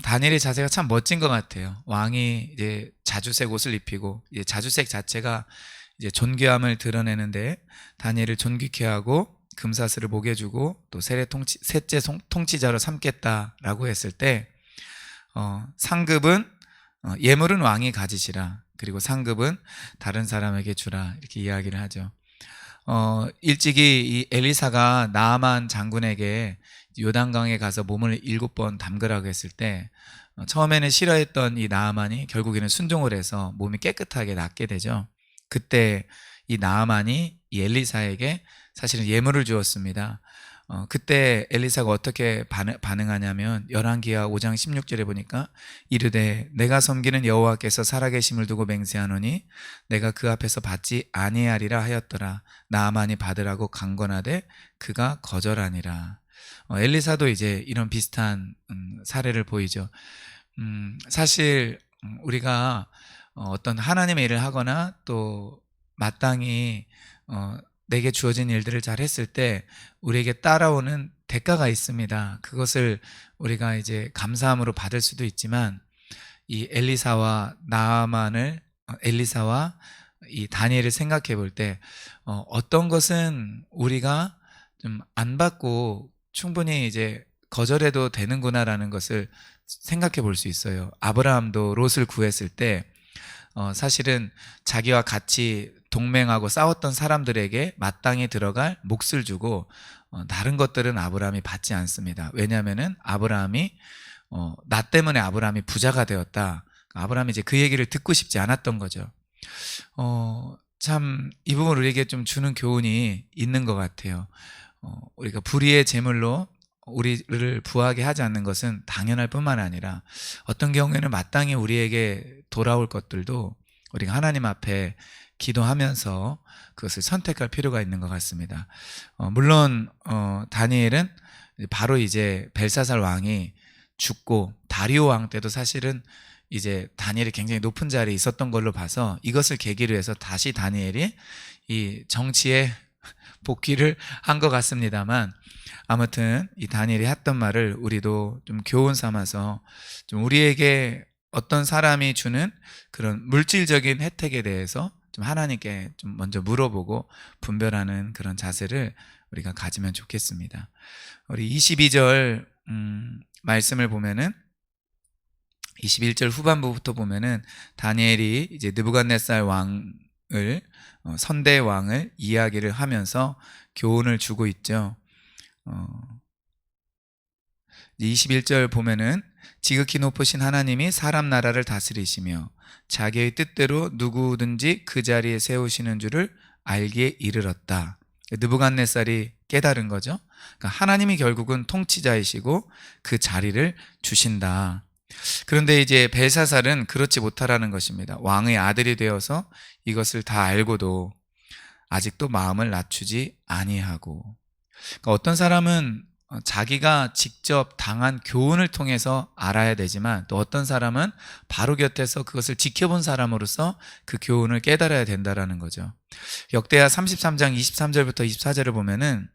다니엘의 자세가 참 멋진 것 같아요. 왕이 이제 자주색 옷을 입히고, 이제 자주색 자체가 이제 존귀함을 드러내는데, 다니엘을 존귀케 하고 금사슬을 목에 주고 또 셋째 통치자로 삼겠다라고 했을 때, 상급은 예물은 왕이 가지시라, 그리고 상급은 다른 사람에게 주라, 이렇게 이야기를 하죠. 일찍이 이 엘리사가 나아만 장군에게 요단강에 가서 몸을 7번 담그라고 했을 때, 처음에는 싫어했던 이 나아만이 결국에는 순종을 해서 몸이 깨끗하게 낫게 되죠. 그때 이 나아만이 이 엘리사에게 사실은 예물을 주었습니다. 그때 엘리사가 어떻게 반응하냐면, 열왕기하 5장 16절에 보니까 이르되 내가 섬기는 여호와께서 살아계심을 두고 맹세하노니 내가 그 앞에서 받지 아니하리라 하였더라. 나아만이 받으라고 강권하되 그가 거절하니라. 엘리사도 이제 이런 비슷한 사례를 보이죠. 사실 우리가 어떤 하나님의 일을 하거나 또 마땅히 내게 주어진 일들을 잘 했을 때 우리에게 따라오는 대가가 있습니다. 그것을 우리가 이제 감사함으로 받을 수도 있지만, 이 엘리사와 이 다니엘을 생각해 볼 때, 어떤 것은 우리가 좀 안 받고 충분히 이제 거절해도 되는구나라는 것을 생각해 볼 수 있어요. 아브라함도 롯을 구했을 때, 사실은 자기와 같이 동맹하고 싸웠던 사람들에게 마땅히 들어갈 몫을 주고, 다른 것들은 아브라함이 받지 않습니다. 왜냐하면은 아브라함이 나 때문에 아브라함이 부자가 되었다. 아브라함이 이제 그 얘기를 듣고 싶지 않았던 거죠. 참 이 부분 우리에게 좀 주는 교훈이 있는 것 같아요. 우리가 불의의 제물로 우리를 부하게 하지 않는 것은 당연할 뿐만 아니라, 어떤 경우에는 마땅히 우리에게 돌아올 것들도 우리가 하나님 앞에 기도하면서 그것을 선택할 필요가 있는 것 같습니다. 물론 다니엘은 바로 이제 벨사살 왕이 죽고 다리오 왕 때도 사실은 이제 다니엘이 굉장히 높은 자리에 있었던 걸로 봐서 이것을 계기로 해서 다시 다니엘이 이 정치에 복귀를 한 것 같습니다만, 아무튼 이 다니엘이 했던 말을 우리도 좀 교훈 삼아서 좀 우리에게 어떤 사람이 주는 그런 물질적인 혜택에 대해서 좀 하나님께 좀 먼저 물어보고 분별하는 그런 자세를 우리가 가지면 좋겠습니다. 우리 22절 말씀을 보면은, 21절 후반부부터 보면은 다니엘이 이제 느부갓네살 왕을 선대 왕을 이야기를 하면서 교훈을 주고 있죠. 21절 보면은, 지극히 높으신 하나님이 사람 나라를 다스리시며 자기의 뜻대로 누구든지 그 자리에 세우시는 줄을 알기에 이르렀다. 느부갓네살이 깨달은 거죠. 그러니까 하나님이 결국은 통치자이시고 그 자리를 주신다. 그런데 이제 벨사살은 그렇지 못하라는 것입니다. 왕의 아들이 되어서 이것을 다 알고도 아직도 마음을 낮추지 아니하고. 그러니까 어떤 사람은 자기가 직접 당한 교훈을 통해서 알아야 되지만, 또 어떤 사람은 바로 곁에서 그것을 지켜본 사람으로서 그 교훈을 깨달아야 된다라는 거죠. 역대하 33장 23절부터 24절을 보면은,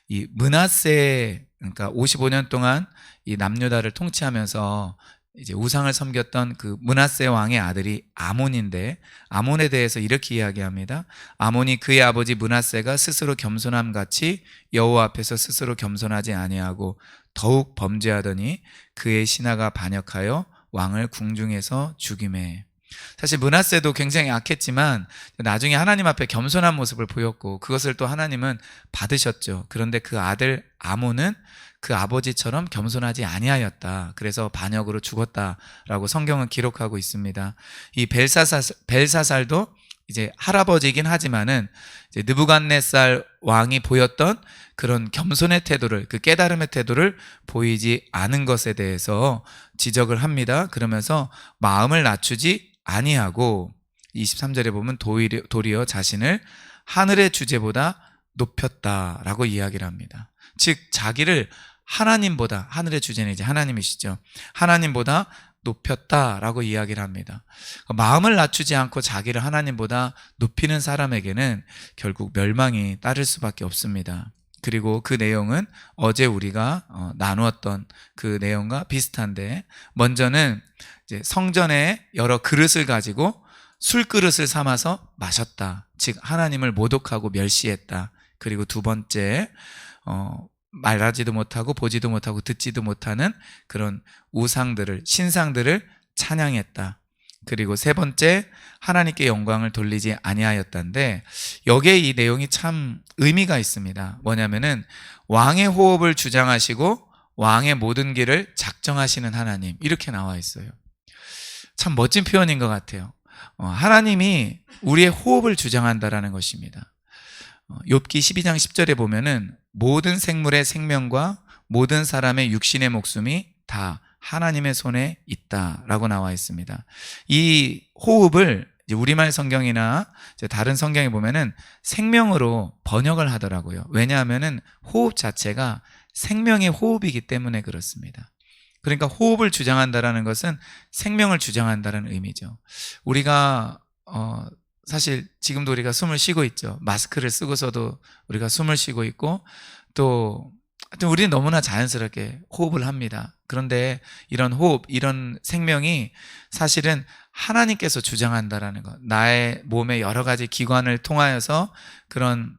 이 므낫세, 그러니까 55년 동안 이 남유다를 통치하면서 이제 우상을 섬겼던 그 므낫세 왕의 아들이 아몬인데, 아몬에 대해서 이렇게 이야기합니다. 아몬이 그의 아버지 므낫세가 스스로 겸손함 같이 여호와 앞에서 스스로 겸손하지 아니하고 더욱 범죄하더니 그의 신하가 반역하여 왕을 궁중에서 죽이매. 사실 므낫세도 굉장히 악했지만 나중에 하나님 앞에 겸손한 모습을 보였고, 그것을 또 하나님은 받으셨죠. 그런데 그 아들 아몬은 그 아버지처럼 겸손하지 아니하였다. 그래서 반역으로 죽었다라고 성경은 기록하고 있습니다. 이 벨사살도 이제 할아버지이긴 하지만은 이제 느부갓네살 왕이 보였던 그런 겸손의 태도를, 그 깨달음의 태도를 보이지 않은 것에 대해서 지적을 합니다. 그러면서 마음을 낮추지 아니하고, 23절에 보면 도리어 자신을 하늘의 주제보다 높였다라고 이야기를 합니다. 즉 자기를 하나님보다, 하늘의 주제는 이제 하나님이시죠, 하나님보다 높였다라고 이야기를 합니다. 마음을 낮추지 않고 자기를 하나님보다 높이는 사람에게는 결국 멸망이 따를 수밖에 없습니다. 그리고 그 내용은 어제 우리가 나누었던 그 내용과 비슷한데, 먼저는 이제 성전에 여러 그릇을 가지고 술 그릇을 삼아서 마셨다. 즉 하나님을 모독하고 멸시했다. 그리고 두 번째, 말하지도 못하고 보지도 못하고 듣지도 못하는 그런 우상들을, 신상들을 찬양했다. 그리고 세 번째, 하나님께 영광을 돌리지 아니하였다인데, 여기에 이 내용이 참 의미가 있습니다. 뭐냐면은 왕의 호흡을 주장하시고 왕의 모든 길을 작정하시는 하나님, 이렇게 나와 있어요. 참 멋진 표현인 것 같아요. 하나님이 우리의 호흡을 주장한다라는 것입니다. 욥기 12장 10절에 보면은 모든 생물의 생명과 모든 사람의 육신의 목숨이 다 하나님의 손에 있다라고 나와 있습니다. 이 호흡을 이제 우리말 성경이나 이제 다른 성경에 보면은 생명으로 번역을 하더라고요. 왜냐하면은 호흡 자체가 생명의 호흡이기 때문에 그렇습니다. 그러니까 호흡을 주장한다라는 것은 생명을 주장한다는 의미죠. 우리가 사실 지금도 우리가 숨을 쉬고 있죠. 마스크를 쓰고서도 우리가 숨을 쉬고 있고, 또 하여튼 우리는 너무나 자연스럽게 호흡을 합니다. 그런데 이런 호흡, 이런 생명이 사실은 하나님께서 주장한다라는 것, 나의 몸의 여러 가지 기관을 통하여서, 그런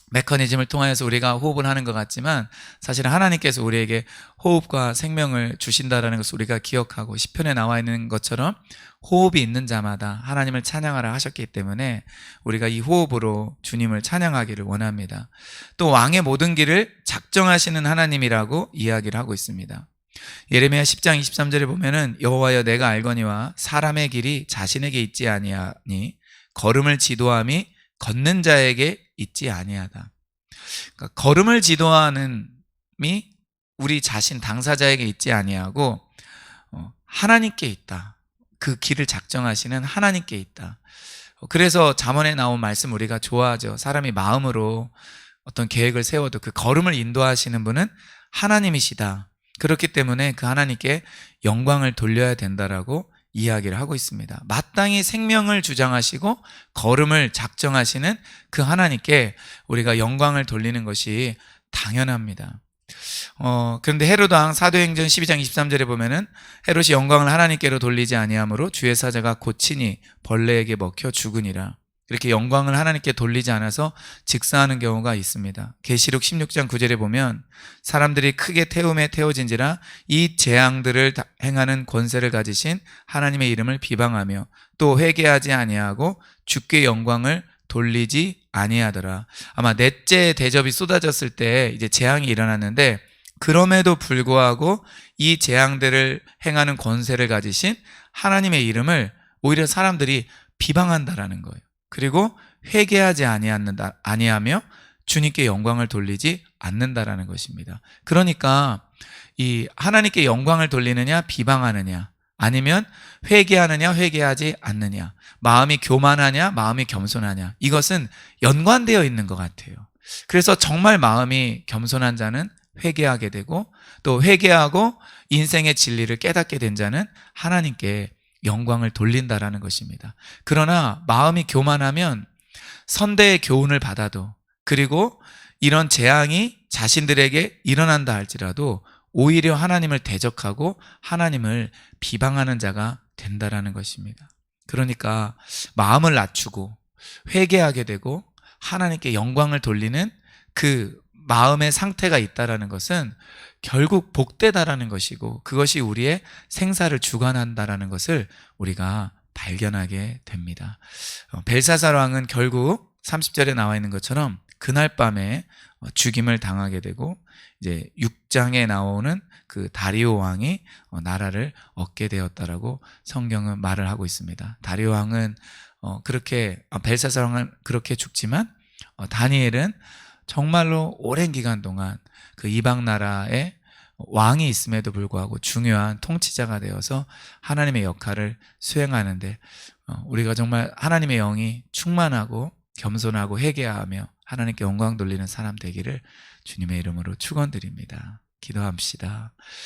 메커니즘을 통하여서 우리가 호흡을 하는 것 같지만 사실은 하나님께서 우리에게 호흡과 생명을 주신다라는 것을 우리가 기억하고, 시편에 나와 있는 것처럼 호흡이 있는 자마다 하나님을 찬양하라 하셨기 때문에 우리가 이 호흡으로 주님을 찬양하기를 원합니다. 또 왕의 모든 길을 작정하시는 하나님이라고 이야기를 하고 있습니다. 예레미야 10장 23절에 보면은 여호와여 내가 알거니와 사람의 길이 자신에게 있지 아니하니 걸음을 지도함이 걷는 자에게 있지 아니하다. 그러니까 걸음을 지도하는이 우리 자신 당사자에게 있지 아니하고 하나님께 있다. 그 길을 작정하시는 하나님께 있다. 그래서 잠언에 나온 말씀 우리가 좋아하죠. 사람이 마음으로 어떤 계획을 세워도 그 걸음을 인도하시는 분은 하나님이시다. 그렇기 때문에 그 하나님께 영광을 돌려야 된다라고 이야기를 하고 있습니다. 마땅히 생명을 주장하시고 걸음을 작정하시는 그 하나님께 우리가 영광을 돌리는 것이 당연합니다. 그런데 헤롯 왕 사도행전 12장 23절에 보면은 헤롯이 영광을 하나님께로 돌리지 아니하므로 주의 사자가 고치니 벌레에게 먹혀 죽으니라. 이렇게 영광을 하나님께 돌리지 않아서 직사하는 경우가 있습니다. 계시록 16장 9절에 보면 사람들이 크게 태움에 태워진지라 이 재앙들을 행하는 권세를 가지신 하나님의 이름을 비방하며 또 회개하지 아니하고 주께 영광을 돌리지 아니하더라. 아마 넷째 대접이 쏟아졌을 때 이제 재앙이 일어났는데, 그럼에도 불구하고 이 재앙들을 행하는 권세를 가지신 하나님의 이름을 오히려 사람들이 비방한다라는 거예요. 그리고 회개하지 아니하며 주님께 영광을 돌리지 않는다라는 것입니다. 그러니까 이 하나님께 영광을 돌리느냐 비방하느냐, 아니면 회개하느냐 회개하지 않느냐, 마음이 교만하냐 마음이 겸손하냐, 이것은 연관되어 있는 것 같아요. 그래서 정말 마음이 겸손한 자는 회개하게 되고, 또 회개하고 인생의 진리를 깨닫게 된 자는 하나님께 영광을 돌린다라는 것입니다. 그러나 마음이 교만하면 선대의 교훈을 받아도, 그리고 이런 재앙이 자신들에게 일어난다 할지라도 오히려 하나님을 대적하고 하나님을 비방하는 자가 된다라는 것입니다. 그러니까 마음을 낮추고 회개하게 되고 하나님께 영광을 돌리는 그 마음의 상태가 있다라는 것은 결국 복되다라는 것이고, 그것이 우리의 생사를 주관한다라는 것을 우리가 발견하게 됩니다. 벨사살 왕은 결국 30절에 나와 있는 것처럼 그날 밤에 죽임을 당하게 되고, 이제 6장에 나오는 그 다리오 왕이 나라를 얻게 되었다라고 성경은 말을 하고 있습니다. 다리오 왕은 벨사살 왕은 그렇게 죽지만 다니엘은 정말로 오랜 기간 동안 그 이방 나라의 왕이 있음에도 불구하고 중요한 통치자가 되어서 하나님의 역할을 수행하는데, 우리가 정말 하나님의 영이 충만하고 겸손하고 회개하며 하나님께 영광 돌리는 사람 되기를 주님의 이름으로 축원드립니다. 기도합시다.